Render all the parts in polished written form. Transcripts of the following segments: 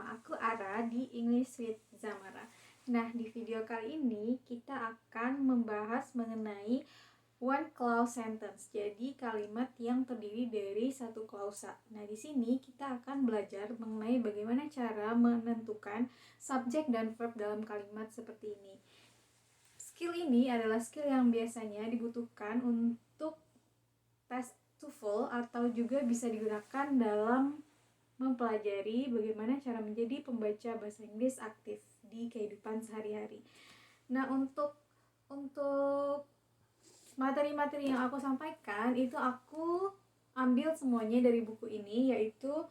bersama aku Ara di English with Zamara. Nah, di video kali ini kita akan membahas mengenai one clause sentence. Jadi kalimat yang terdiri dari satu klausa. Nah, di sini kita akan belajar mengenai bagaimana cara menentukan subjek dan verb dalam kalimat seperti ini. Skill ini adalah skill yang biasanya dibutuhkan untuk tes TOEFL atau juga bisa digunakan dalam mempelajari bagaimana cara menjadi pembaca bahasa Inggris aktif di kehidupan sehari-hari. Nah, untuk materi-materi yang aku sampaikan itu aku ambil semuanya dari buku ini, yaitu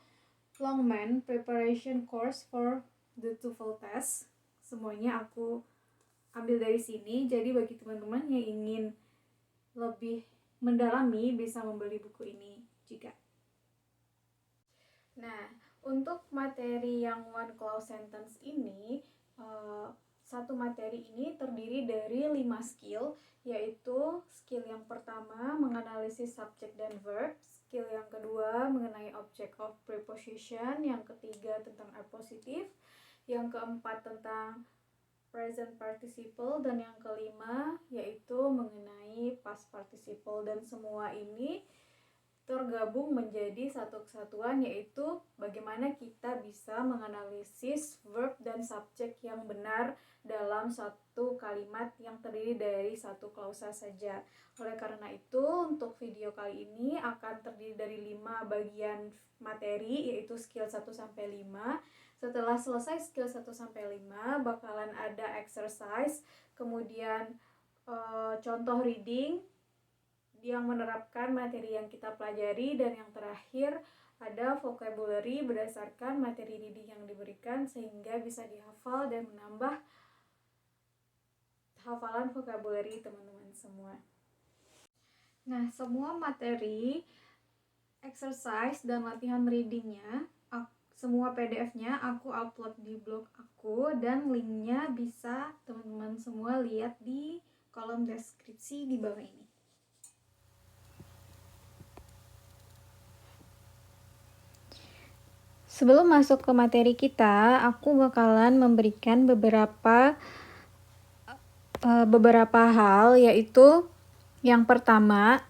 Longman Preparation Course for the TOEFL Test. Semuanya aku ambil dari sini. Jadi bagi teman-teman yang ingin lebih mendalami bisa membeli buku ini juga. Nah, untuk materi yang one clause sentence ini, satu materi ini terdiri dari 5 skill, yaitu skill yang pertama menganalisis subjek dan verb, skill yang kedua mengenai object of preposition, yang ketiga tentang appositive, yang keempat tentang present participle, dan yang kelima yaitu mengenai past participle. Dan semua ini tergabung menjadi satu kesatuan, yaitu bagaimana kita bisa menganalisis verb dan subjek yang benar dalam satu kalimat yang terdiri dari satu klausa saja. Oleh karena itu, untuk video kali ini akan terdiri dari 5 bagian materi, yaitu skill 1-5. Setelah selesai skill 1-5 bakalan ada exercise, kemudian contoh reading yang menerapkan materi yang kita pelajari, dan yang terakhir ada vocabulary berdasarkan materi reading yang diberikan sehingga bisa dihafal dan menambah hafalan vocabulary teman-teman semua. Nah, semua materi, exercise, dan latihan readingnya, semua PDF-nya aku upload di blog aku, dan linknya bisa teman-teman semua lihat di kolom deskripsi di bawah ini. Sebelum masuk ke materi kita, aku bakalan memberikan beberapa hal, yaitu yang pertama,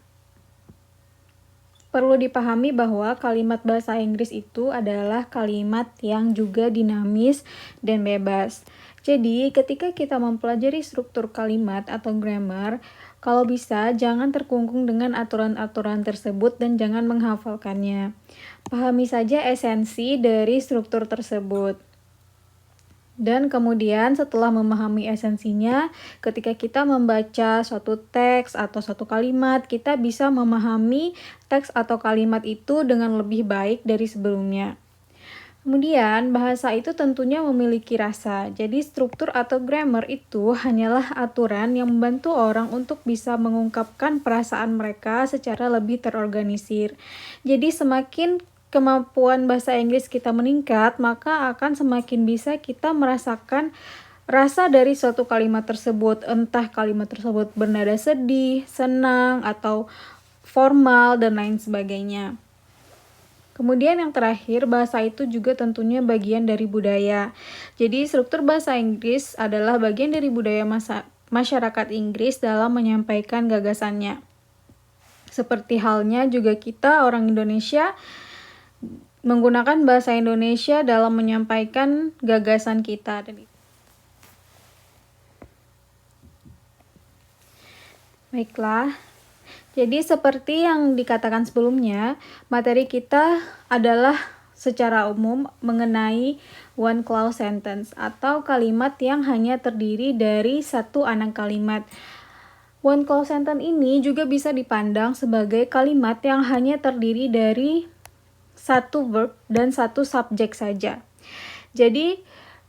perlu dipahami bahwa kalimat bahasa Inggris itu adalah kalimat yang juga dinamis dan bebas. Jadi, ketika kita mempelajari struktur kalimat atau grammar, kalau bisa jangan terkungkung dengan aturan-aturan tersebut dan jangan menghafalkannya. Pahami saja esensi dari struktur tersebut. Dan kemudian setelah memahami esensinya, ketika kita membaca suatu teks atau suatu kalimat, kita bisa memahami teks atau kalimat itu dengan lebih baik dari sebelumnya. Kemudian, bahasa itu tentunya memiliki rasa. Jadi, struktur atau grammar itu hanyalah aturan yang membantu orang untuk bisa mengungkapkan perasaan mereka secara lebih terorganisir. Jadi, semakin kemampuan bahasa Inggris kita meningkat, maka akan semakin bisa kita merasakan rasa dari suatu kalimat tersebut. Entah kalimat tersebut bernada sedih, senang, atau formal, dan lain sebagainya. Kemudian yang terakhir, bahasa itu juga tentunya bagian dari budaya. Jadi struktur bahasa Inggris adalah bagian dari budaya masyarakat Inggris dalam menyampaikan gagasannya. Seperti halnya juga kita orang Indonesia menggunakan bahasa Indonesia dalam menyampaikan gagasan kita. Baiklah. Jadi seperti yang dikatakan sebelumnya, materi kita adalah secara umum mengenai one clause sentence atau kalimat yang hanya terdiri dari satu anak kalimat. One clause sentence ini juga bisa dipandang sebagai kalimat yang hanya terdiri dari satu verb dan satu subjek saja. Jadi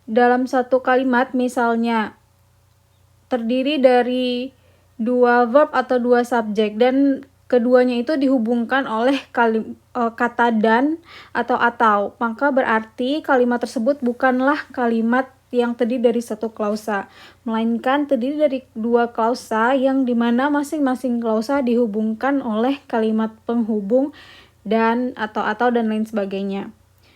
dalam satu kalimat misalnya terdiri dari 2 verb atau 2 subjek, dan keduanya itu dihubungkan oleh kata dan atau, maka berarti kalimat tersebut bukanlah kalimat yang terdiri dari satu klausa, melainkan terdiri dari 2 klausa yang dimana masing-masing klausa dihubungkan oleh kalimat penghubung dan atau dan lain sebagainya.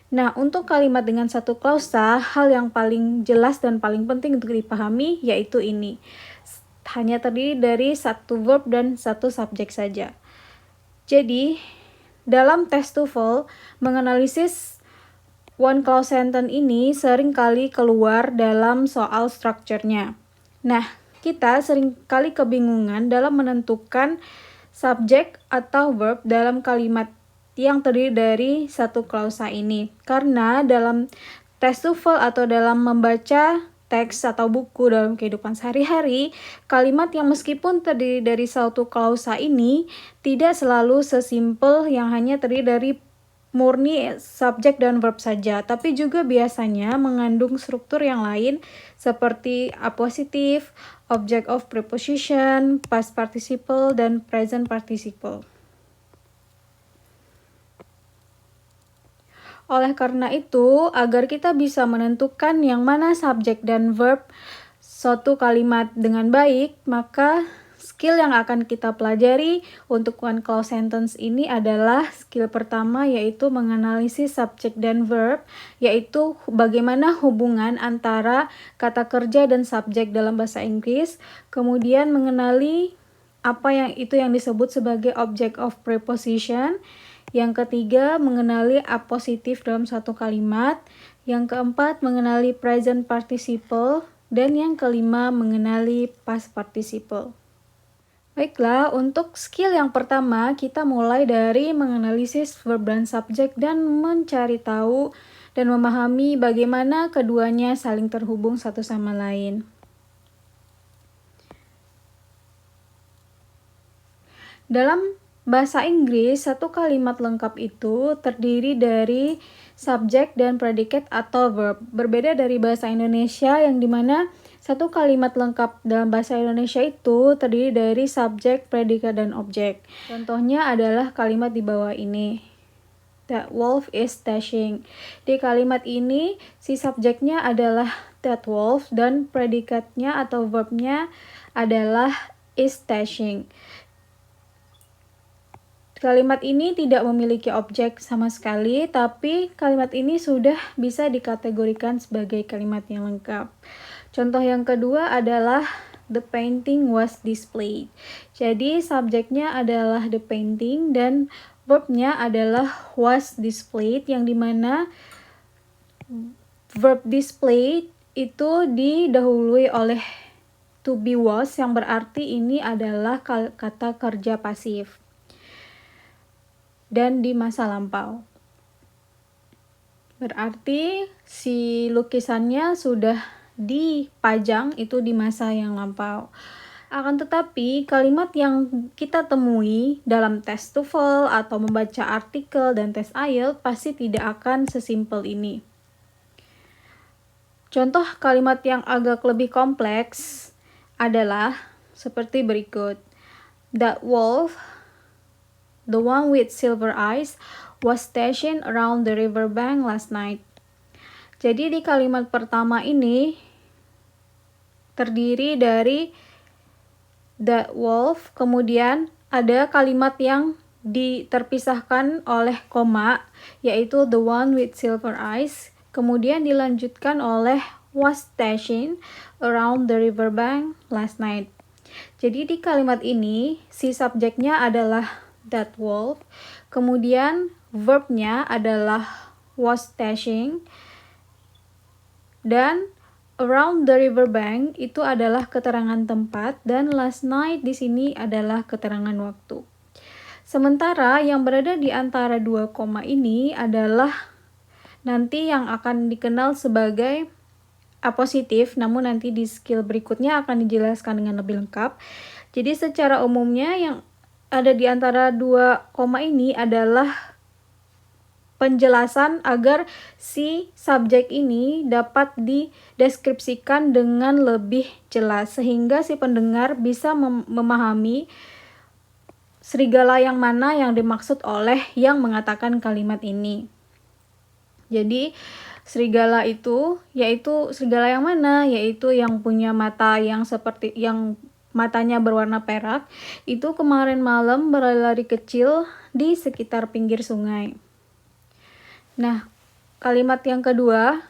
Nah, untuk kalimat dengan satu klausa, hal yang paling jelas dan paling penting untuk dipahami yaitu ini. Hanya terdiri dari satu verb dan satu subjek saja. Jadi, dalam tes TOEFL, menganalisis one clause sentence ini sering kali keluar dalam soal strukturnya. Nah, kita sering kali kebingungan dalam menentukan subjek atau verb dalam kalimat yang terdiri dari satu klausa ini. Karena dalam tes TOEFL atau dalam membaca teks atau buku dalam kehidupan sehari-hari, kalimat yang meskipun terdiri dari satu klausa ini tidak selalu sesimpel yang hanya terdiri dari murni subjek dan verb saja, tapi juga biasanya mengandung struktur yang lain seperti appositif, object of preposition, past participle, dan present participle. Oleh karena itu, agar kita bisa menentukan yang mana subjek dan verb suatu kalimat dengan baik, maka skill yang akan kita pelajari untuk one clause sentence ini adalah skill pertama, yaitu menganalisis subjek dan verb, yaitu bagaimana hubungan antara kata kerja dan subjek dalam bahasa Inggris, kemudian mengenali apa yang disebut sebagai object of preposition. Yang ketiga, mengenali apositif dalam satu kalimat. Yang keempat, mengenali present participle. Dan yang kelima, mengenali past participle. Baiklah, untuk skill yang pertama, kita mulai dari menganalisis verb dan subjek dan mencari tahu dan memahami bagaimana keduanya saling terhubung satu sama lain. Dalam bahasa Inggris, satu kalimat lengkap itu terdiri dari subjek dan predikat atau verb. Berbeda dari bahasa Indonesia yang dimana satu kalimat lengkap dalam bahasa Indonesia itu terdiri dari subjek, predikat, dan objek. Contohnya adalah kalimat di bawah ini. That wolf is dashing. Di kalimat ini, si subjeknya adalah that wolf dan predikatnya atau verbnya adalah is dashing. Kalimat ini tidak memiliki objek sama sekali, tapi kalimat ini sudah bisa dikategorikan sebagai kalimat yang lengkap. Contoh yang kedua adalah the painting was displayed. Jadi subjeknya adalah the painting dan verbnya adalah was displayed, yang dimana verb displayed itu didahului oleh to be was, yang berarti ini adalah kata kerja pasif dan di masa lampau. Berarti si lukisannya sudah dipajang itu di masa yang lampau. Akan tetapi kalimat yang kita temui dalam tes TOEFL atau membaca artikel dan tes IELTS pasti tidak akan sesimpel ini. Contoh kalimat yang agak lebih kompleks adalah seperti berikut. That wolf, the one with silver eyes, was stationed around the riverbank last night. Jadi di kalimat pertama ini terdiri dari that wolf, kemudian ada kalimat yang terpisahkan oleh koma, yaitu the one with silver eyes, kemudian dilanjutkan oleh was stationed around the riverbank last night. Jadi di kalimat ini si subjeknya adalah that wolf, kemudian verbnya adalah was dashing, dan around the riverbank itu adalah keterangan tempat, dan last night di sini adalah keterangan waktu. Sementara yang berada di antara dua koma ini adalah nanti yang akan dikenal sebagai apositif, namun nanti di skill berikutnya akan dijelaskan dengan lebih lengkap. Jadi secara umumnya yang ada di antara dua koma ini adalah penjelasan agar si subjek ini dapat dideskripsikan dengan lebih jelas sehingga si pendengar bisa memahami serigala yang mana yang dimaksud oleh yang mengatakan kalimat ini. Jadi serigala itu yaitu serigala yang mana? Yaitu yang punya mata yang seperti yang matanya berwarna perak, itu kemarin malam berlari-lari kecil di sekitar pinggir sungai. Nah, Kalimat yang kedua,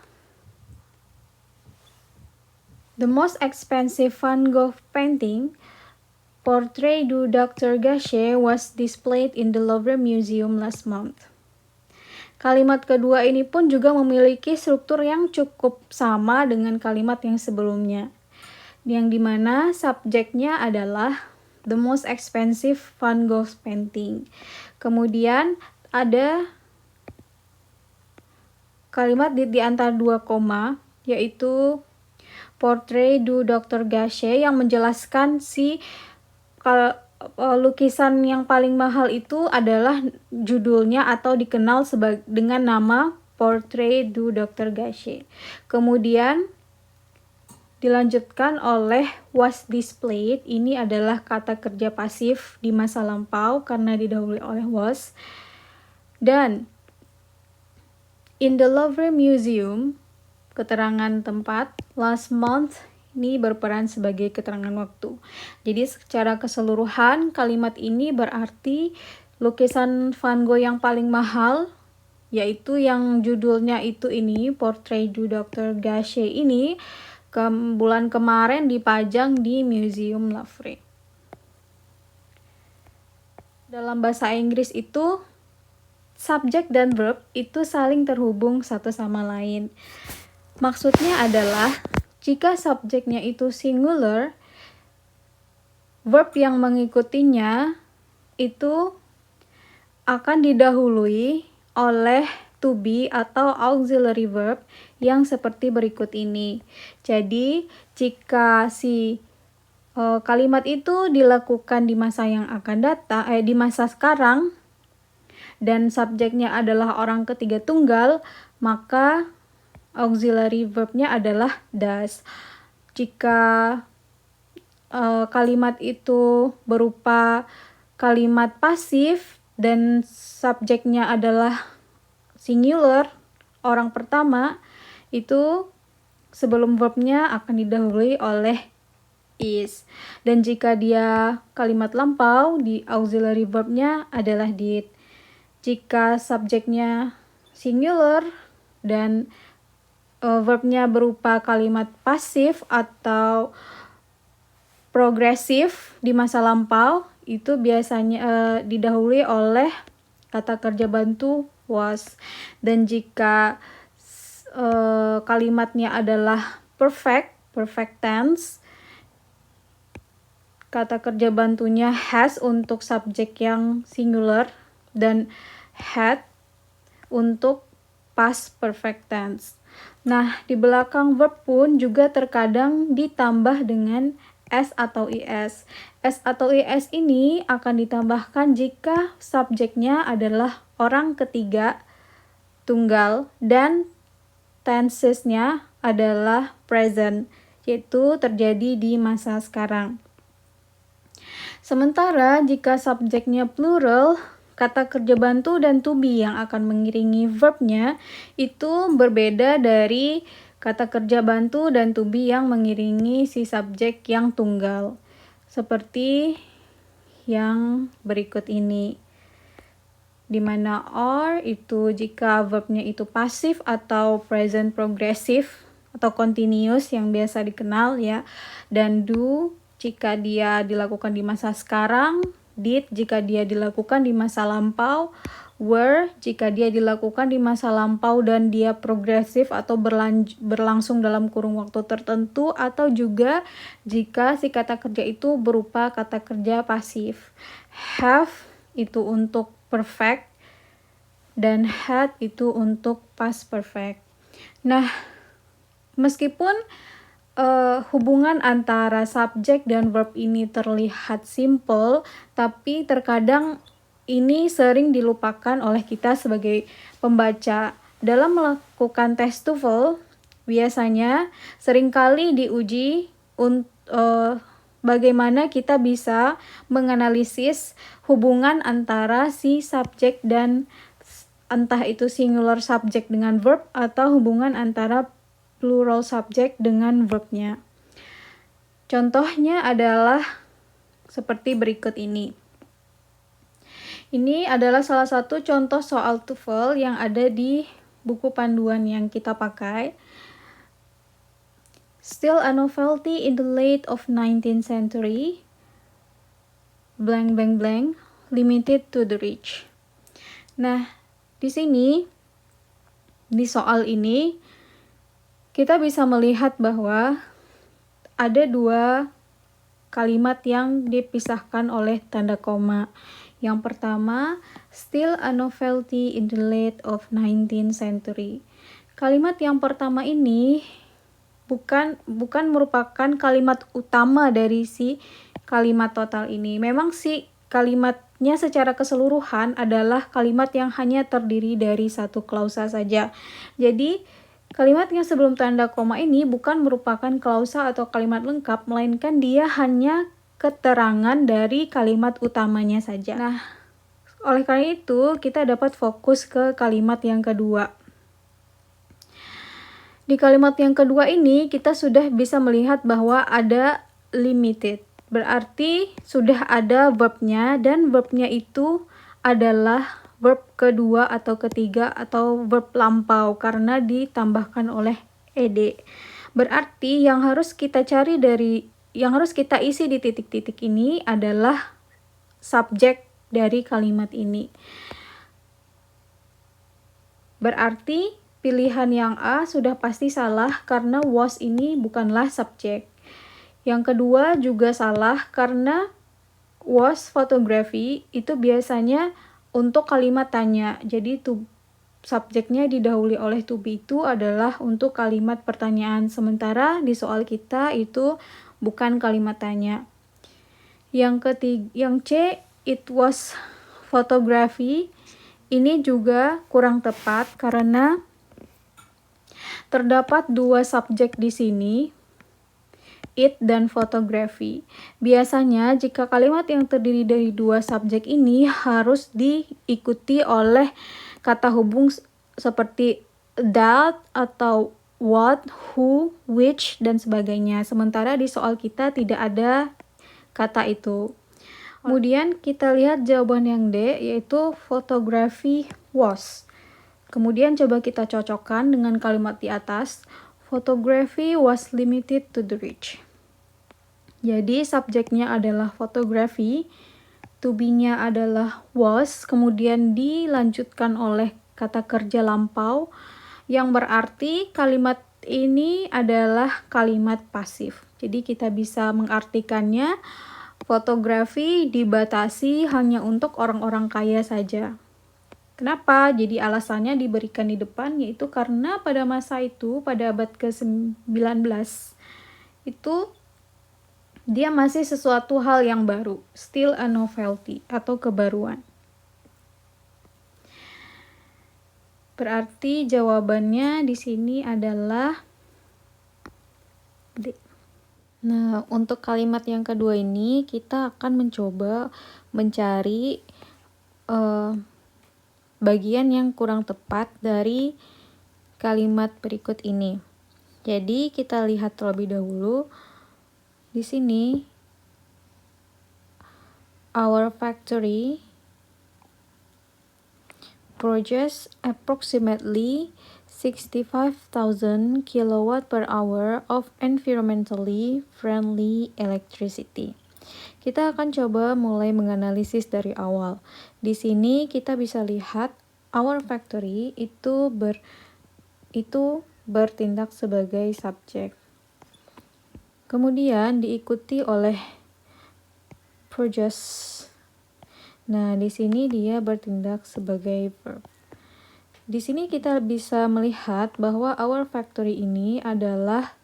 the most expensive Van Gogh painting, Portrait du Dr. Gachet, was displayed in the Louvre Museum last month. Kalimat kedua ini pun juga memiliki struktur yang cukup sama dengan kalimat yang sebelumnya, yang dimana subjeknya adalah the most expensive Van Gogh painting. Kemudian ada kalimat di antara dua koma, yaitu Portrait du Dr. Gachet, yang menjelaskan si lukisan yang paling mahal itu adalah judulnya atau dikenal dengan nama Portrait du Dr. Gachet. Kemudian dilanjutkan oleh was displayed. Ini adalah kata kerja pasif di masa lampau karena didahului oleh was. Dan in the Louvre Museum, keterangan tempat, last month, ini berperan sebagai keterangan waktu. Jadi secara keseluruhan kalimat ini berarti lukisan Van Gogh yang paling mahal, yaitu yang judulnya itu ini, Portrait du Dr. Gachet ini, bulan kemarin dipajang di Museum Louvre. Dalam bahasa Inggris itu subjek dan verb itu saling terhubung satu sama lain. Maksudnya adalah jika subjeknya itu singular, verb yang mengikutinya itu akan didahului oleh to be atau auxiliary verb yang seperti berikut ini. Jadi jika si kalimat itu dilakukan di masa yang akan datang, di masa sekarang, dan subjeknya adalah orang ketiga tunggal, maka auxiliary verbnya adalah does. Jika kalimat itu berupa kalimat pasif dan subjeknya adalah singular, orang pertama, itu sebelum verbnya akan didahului oleh is. Dan jika dia kalimat lampau, di auxiliary verbnya adalah did. Jika subjeknya singular dan verbnya berupa kalimat pasif atau progresif di masa lampau, itu biasanya didahului oleh kata kerja bantu was. Dan jika kalimatnya adalah perfect tense, kata kerja bantunya has untuk subjek yang singular dan had untuk past perfect tense. Nah, di belakang verb pun juga terkadang ditambah dengan s atau is. S atau is ini akan ditambahkan jika subjeknya adalah orang ketiga tunggal dan tensesnya adalah present, yaitu terjadi di masa sekarang. Sementara jika subjeknya plural, kata kerja bantu dan to be yang akan mengiringi verbnya itu berbeda dari kata kerja bantu dan to be yang mengiringi si subjek yang tunggal. Seperti yang berikut ini. Dimana are itu jika verbnya itu pasif atau present progressive atau continuous yang biasa dikenal ya. Dan do jika dia dilakukan di masa sekarang, did jika dia dilakukan di masa lampau, were jika dia dilakukan di masa lampau dan dia progresif atau berlangsung dalam kurung waktu tertentu, atau juga jika si kata kerja itu berupa kata kerja pasif. Have itu untuk perfect dan had itu untuk past perfect. Nah, meskipun hubungan antara subjek dan verb ini terlihat simple, tapi terkadang ini sering dilupakan oleh kita sebagai pembaca. Dalam melakukan tes TOEFL, biasanya seringkali diuji bagaimana kita bisa menganalisis hubungan antara si subjek dan entah itu singular subject dengan verb atau hubungan antara plural subject dengan verbnya. Contohnya adalah seperti berikut ini. Ini adalah salah satu contoh soal TOEFL yang ada di buku panduan yang kita pakai. Still a novelty in the late of 19th century, blank blank blank, limited to the rich. Nah, di sini di soal ini kita bisa melihat bahwa ada dua kalimat yang dipisahkan oleh tanda koma. Yang pertama, still a novelty in the late of 19th century. Kalimat yang pertama ini bukan merupakan kalimat utama dari si kalimat total ini. Memang si kalimatnya secara keseluruhan adalah kalimat yang hanya terdiri dari satu klausa saja. Jadi kalimat yang sebelum tanda koma ini bukan merupakan klausa atau kalimat lengkap, melainkan dia hanya keterangan dari kalimat utamanya saja. Nah, oleh karena itu kita dapat fokus ke kalimat yang kedua. Di kalimat yang kedua ini kita sudah bisa melihat bahwa ada limited. Berarti sudah ada verbnya, dan verbnya itu adalah verb kedua atau ketiga atau verb lampau karena ditambahkan oleh ed. Berarti yang harus kita isi di titik-titik ini adalah subjek dari kalimat ini. Berarti pilihan yang A sudah pasti salah karena was ini bukanlah subjek. Yang kedua juga salah karena was photography itu biasanya untuk kalimat tanya. Jadi subjeknya didahului oleh to be itu adalah untuk kalimat pertanyaan. Sementara di soal kita itu bukan kalimat tanya. Yang C, it was photography. Ini juga kurang tepat karena terdapat dua subjek di sini, it dan photography. Biasanya jika kalimat yang terdiri dari dua subjek ini harus diikuti oleh kata hubung seperti that atau what, who, which, dan sebagainya. Sementara di soal kita tidak ada kata itu. Kemudian kita lihat jawaban yang D, yaitu photography was. Kemudian coba kita cocokkan dengan kalimat di atas. Photography was limited to the rich. Jadi subjeknya adalah photography, to be-nya adalah was, kemudian dilanjutkan oleh kata kerja lampau, yang berarti kalimat ini adalah kalimat pasif. Jadi kita bisa mengartikannya, fotografi dibatasi hanya untuk orang-orang kaya saja. Kenapa? Jadi alasannya diberikan di depan, yaitu karena pada masa itu, pada abad ke-19, itu dia masih sesuatu hal yang baru, still a novelty atau kebaruan. Berarti jawabannya di sini adalah D. Nah, untuk kalimat yang kedua ini kita akan mencoba mencari bagian yang kurang tepat dari kalimat berikut ini. Jadi kita lihat terlebih dahulu. Di sini our factory produces approximately 65,000 kilowatt per hour of environmentally friendly electricity. Kita akan coba mulai menganalisis dari awal. Di sini kita bisa lihat our factory itu bertindak sebagai subjek. Kemudian diikuti oleh produce. Nah, di sini dia bertindak sebagai verb. Di sini kita bisa melihat bahwa our factory ini adalah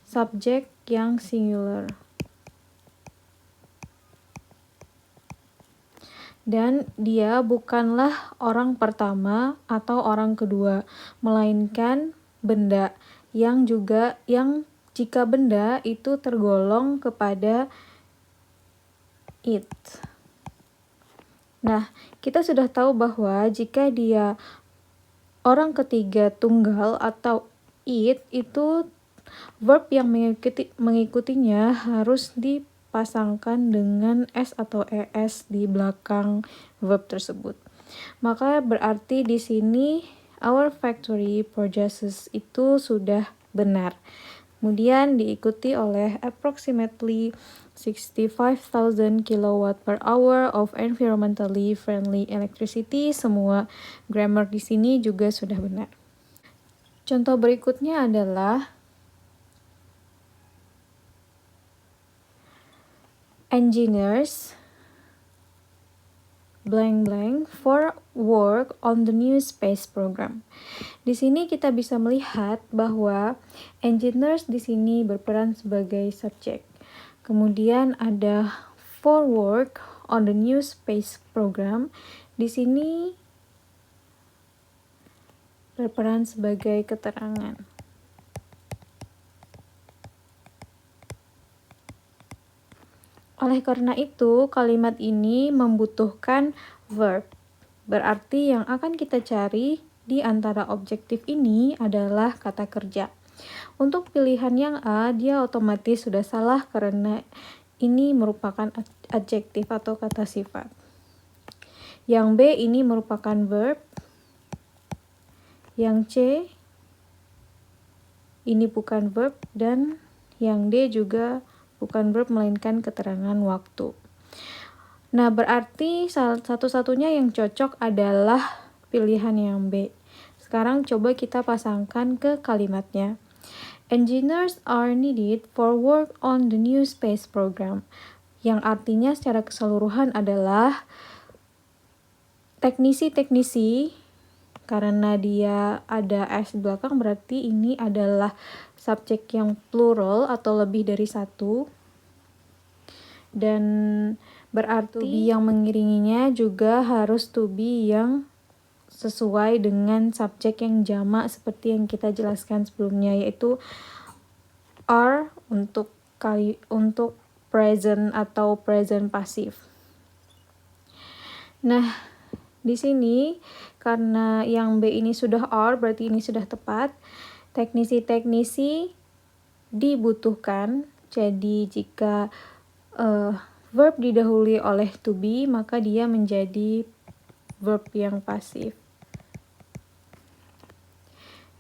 subjek yang singular. Dan dia bukanlah orang pertama atau orang kedua, melainkan benda yang jika benda itu tergolong kepada it. Nah, kita sudah tahu bahwa jika dia orang ketiga tunggal atau it, itu verb yang mengikutinya harus dipasangkan dengan s atau es di belakang verb tersebut. Maka berarti di sini our factory produces itu sudah benar. Kemudian diikuti oleh approximately 65,000 kilowatt per hour of environmentally friendly electricity. Semua grammar di sini juga sudah benar. Contoh berikutnya adalah engineers blank blank for work on the new space program. Di sini kita bisa melihat bahwa engineers di sini berperan sebagai subjek. Kemudian ada for work on the new space program. Di sini berperan sebagai keterangan. Oleh karena itu, kalimat ini membutuhkan verb. Berarti yang akan kita cari di antara objektif ini adalah kata kerja. Untuk pilihan yang A, dia otomatis sudah salah karena ini merupakan adjektif atau kata sifat. Yang B ini merupakan verb. Yang C ini bukan verb, dan yang D juga bukan verb melainkan keterangan waktu. Nah, berarti satu-satunya yang cocok adalah pilihan yang B. Sekarang coba kita pasangkan ke kalimatnya. Engineers are needed for work on the new space program. Yang artinya secara keseluruhan adalah teknisi-teknisi, karena dia ada S di belakang berarti ini adalah subjek yang plural atau lebih dari satu. Dan berarti to be yang mengiringinya juga harus to be yang sesuai dengan subjek yang jamak seperti yang kita jelaskan sebelumnya, yaitu are untuk present atau present pasif. Nah, di sini karena yang B ini sudah are, berarti ini sudah tepat. Teknisi-teknisi dibutuhkan. Jadi jika verb didahului oleh to be, maka dia menjadi verb yang pasif.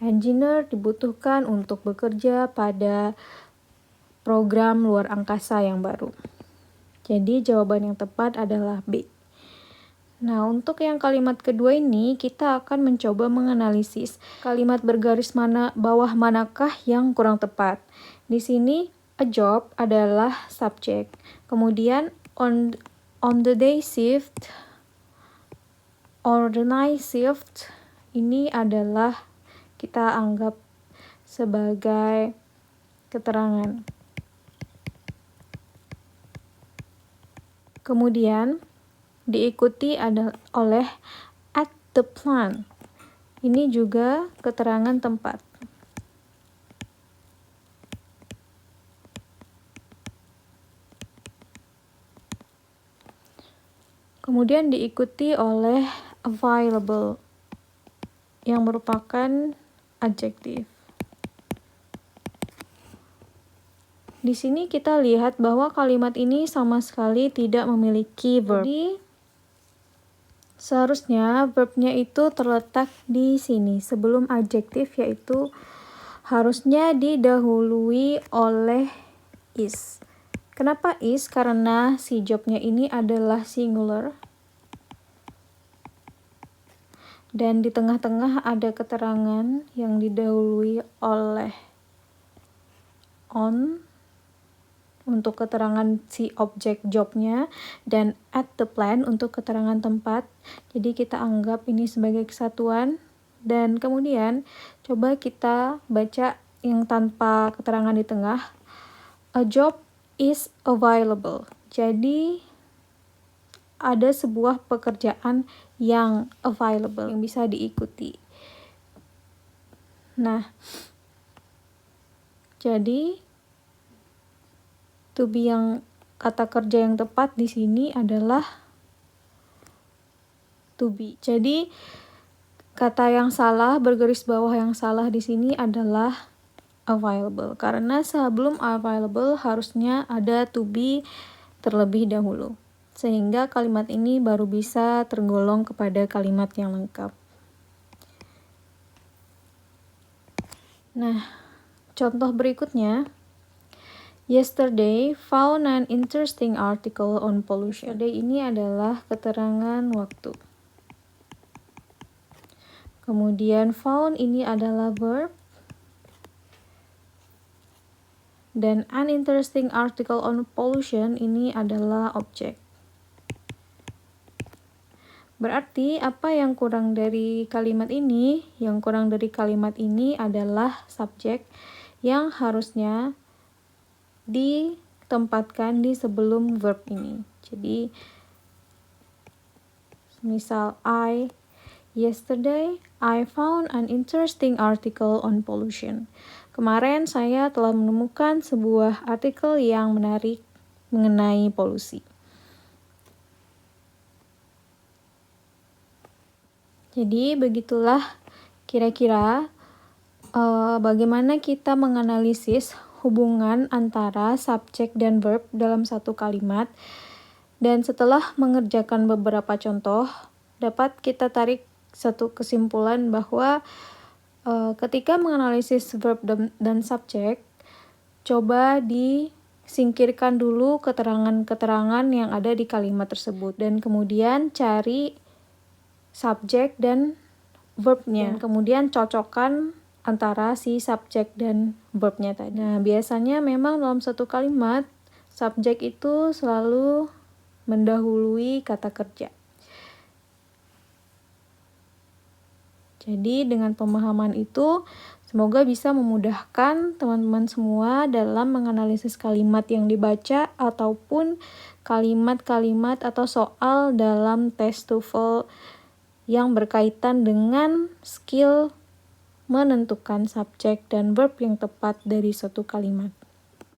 Engineer dibutuhkan untuk bekerja pada program luar angkasa yang baru. Jadi jawaban yang tepat adalah B. Nah, untuk yang kalimat kedua ini, kita akan mencoba menganalisis kalimat bergaris bawah manakah yang kurang tepat. Di sini, a job adalah subjek. Kemudian, on the day shift or the night shift, ini adalah kita anggap sebagai keterangan. Kemudian diikuti oleh at the plant. Ini juga keterangan tempat. Kemudian diikuti oleh available yang merupakan adjektif. Di sini kita lihat bahwa kalimat ini sama sekali tidak memiliki verb. Jadi, seharusnya verbnya itu terletak di sini sebelum adjektif, yaitu harusnya didahului oleh is. Kenapa is? Karena si jobnya ini adalah singular. Dan di tengah-tengah ada keterangan yang didahului oleh on untuk keterangan si objek jobnya, dan at the plant untuk keterangan tempat. Jadi kita anggap ini sebagai kesatuan. Dan kemudian coba kita baca yang tanpa keterangan di tengah. A job is available. Jadi ada sebuah pekerjaan yang available, yang bisa diikuti. Nah, jadi to be yang kata kerja yang tepat di sini adalah to be. Jadi kata yang salah, bergaris bawah yang salah di sini adalah available. Karena sebelum available harusnya ada to be terlebih dahulu. Sehingga kalimat ini baru bisa tergolong kepada kalimat yang lengkap. Nah, contoh berikutnya, yesterday found an interesting article on pollution. Yesterday ini adalah keterangan waktu. Kemudian found ini adalah verb. Dan an interesting article on pollution ini adalah objek. Berarti apa yang kurang dari kalimat ini? Yang kurang dari kalimat ini adalah subjek yang harusnya ditempatkan di sebelum verb ini. Jadi, misal yesterday I found an interesting article on pollution. Kemarin saya telah menemukan sebuah artikel yang menarik mengenai polusi. Jadi begitulah kira-kira bagaimana kita menganalisis hubungan antara subjek dan verb dalam satu kalimat. Dan setelah mengerjakan beberapa contoh, dapat kita tarik satu kesimpulan bahwa ketika menganalisis verb dan subjek, coba disingkirkan dulu keterangan-keterangan yang ada di kalimat tersebut. Dan kemudian cari subjek dan verbnya. Dan kemudian cocokkan antara si subjek dan verbnya tadi. Nah, biasanya memang dalam satu kalimat, subjek itu selalu mendahului kata kerja. Jadi dengan pemahaman itu, semoga bisa memudahkan teman-teman semua dalam menganalisis kalimat yang dibaca ataupun kalimat-kalimat atau soal dalam tes TOEFL yang berkaitan dengan skill menentukan subjek dan verb yang tepat dari suatu kalimat.